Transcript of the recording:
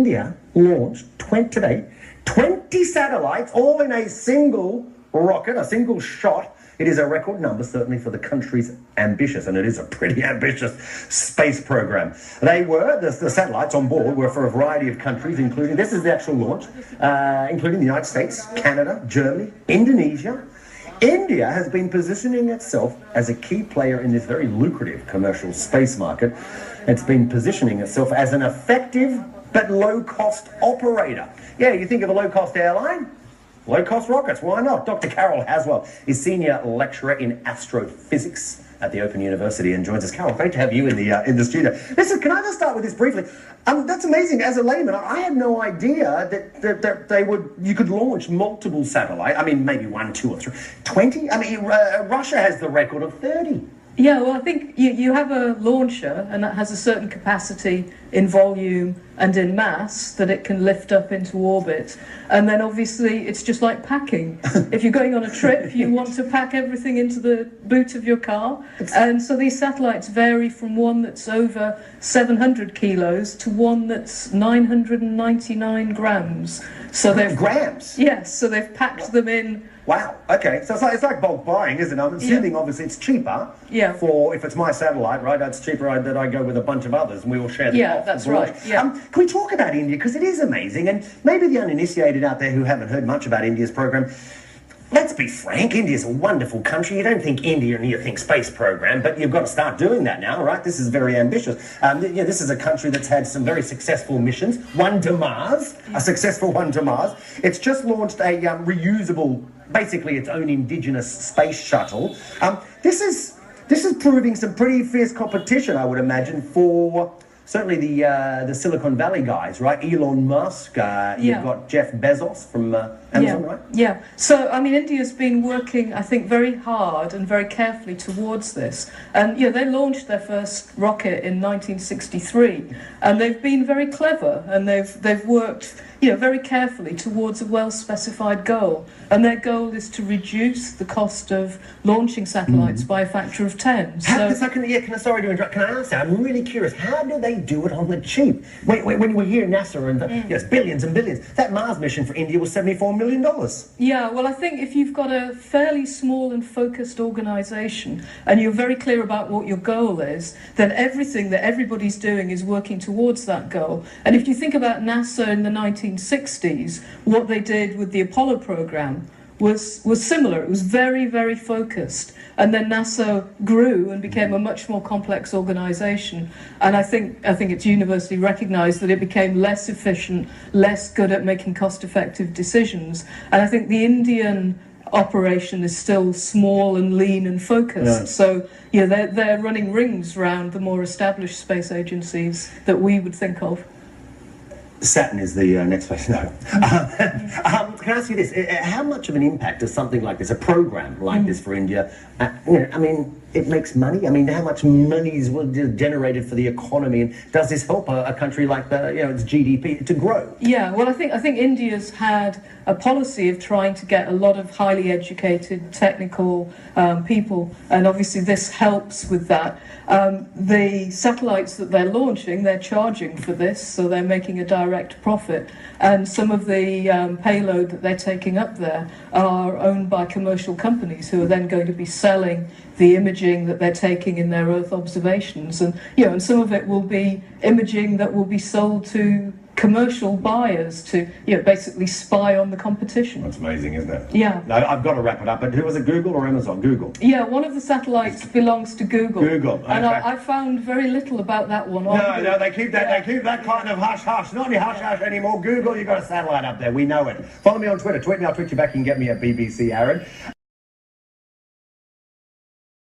India launched 20 satellites, all in a single rocket, a single shot. It is a record number, certainly for the country's ambitious, and it is a pretty ambitious space program. The satellites on board were for a variety of countries, including, this is the actual launch, including the United States, Canada, Germany, Indonesia. India has been positioning itself as a key player in this very lucrative commercial space market. It's been positioning itself as an effective but low-cost operator. Yeah, you think of a low-cost airline? Low-cost rockets, why not? Dr. Carol Haswell is Senior Lecturer in Astrophysics at the Open University and joins us. Carol, great to have you in the studio. Listen, can I just start with this briefly? That's amazing. As a layman, I had no idea that you could launch multiple satellites. I mean, maybe 1, 2, or 3. 20? I mean, Russia has the record of 30. Yeah, well, I think you have a launcher, and that has a certain capacity in volume and in mass that it can lift up into orbit. And then obviously it's just like packing. If you're going on a trip, you want to pack everything into the boot of your car. And so these satellites vary from one that's over 700 kilos to one that's 999 grams. So they've grams? Yes, so they've packed them in. Wow, okay, so it's like bulk buying, isn't it? I'm assuming, obviously, it's cheaper for, if it's my satellite, right, it's cheaper that I go with a bunch of others and we all share the cost. Yeah, that's right. Can we talk about India? Because it is amazing, and maybe the uninitiated out there who haven't heard much about India's program, let's be frank, India's a wonderful country. You don't think India and you think space program, but you've got to start doing that now, right? This is very ambitious. This is a country that's had some very successful missions. One to Mars, a successful one to Mars. It's just launched a reusable, basically its own indigenous space shuttle. This is proving some pretty fierce competition, I would imagine, for certainly the Silicon Valley guys, right? Elon Musk, you've got Jeff Bezos from Amazon, right? Yeah. So, I mean, India's been working, I think, very hard and very carefully towards this. And, they launched their first rocket in 1963. And they've been very clever, and they've worked, very carefully towards a well-specified goal. And their goal is to reduce the cost of launching satellites by a factor of 10. Sorry to interrupt. Can I ask that? I'm really curious. How do they do it on the cheap? When we hear NASA and yes, billions and billions, that Mars mission for India was $74 million. Yeah, well, I think if you've got a fairly small and focused organisation and you're very clear about what your goal is, then everything that everybody's doing is working towards that goal. And if you think about NASA in the 1960s, what they did with the Apollo program was similar. It was very, very focused. And then NASA grew and became a much more complex organisation. And I think it's universally recognised that it became less efficient, less good at making cost-effective decisions. And I think the Indian operation is still small and lean and focused. Yeah. So, they're running rings around the more established space agencies that we would think of. Saturn is the next place. No. Can I ask you this? How much of an impact does something like this, a program like this for India, I mean, it makes money? I mean, how much money is generated for the economy? And does this help a country like its GDP to grow? Yeah, well, I think India's had a policy of trying to get a lot of highly educated, technical people, and obviously this helps with that. The satellites that they're launching, they're charging for this, so they're making a direct profit. And some of the payload that they're taking up there are owned by commercial companies who are then going to be selling the imaging that they're taking in their Earth observations. And, and some of it will be imaging that will be sold to commercial buyers to, basically spy on the competition. That's amazing, isn't it? Yeah. No, I've got to wrap it up, but who was it, Google or Amazon? Google. Yeah, one of the satellites belongs to Google. Google. Okay. And I found very little about that one. No, they keep that kind of hush-hush. Not any hush-hush anymore. Google, you've got a satellite up there. We know it. Follow me on Twitter. Tweet me, I'll tweet you back. You can get me at BBC Aaron.